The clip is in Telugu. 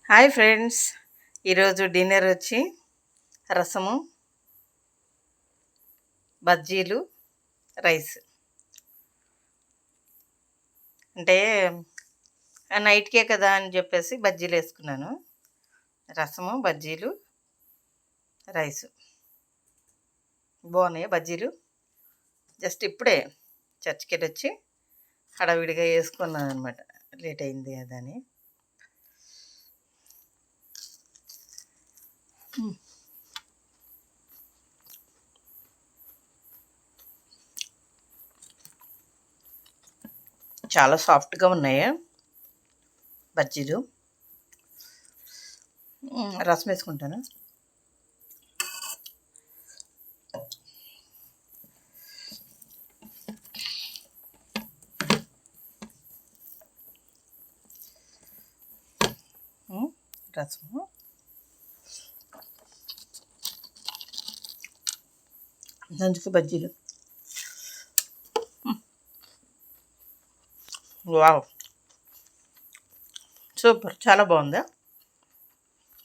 హాయ్ ఫ్రెండ్స్, ఈరోజు డిన్నర్ వచ్చి రసము, బజ్జీలు, రైస్. అంటే నైట్కే కదా అని చెప్పేసి బజ్జీలు వేసుకున్నాను. రసము, బజ్జీలు, రైసు బాగున్నాయి. బజ్జీలు జస్ట్ ఇప్పుడే చర్చికి వెళ్ళి వచ్చి హడావిడిగా వేసుకున్నాను అనమాట. లేట్ అయింది కదా అని. చాలా సాఫ్ట్గా ఉన్నాయి బజ్జీలు. రసం వేసుకుంటాను. రసము, నంచుకు బజ్జీలు. వావ్, సూపర్, చాలా బాగుంది.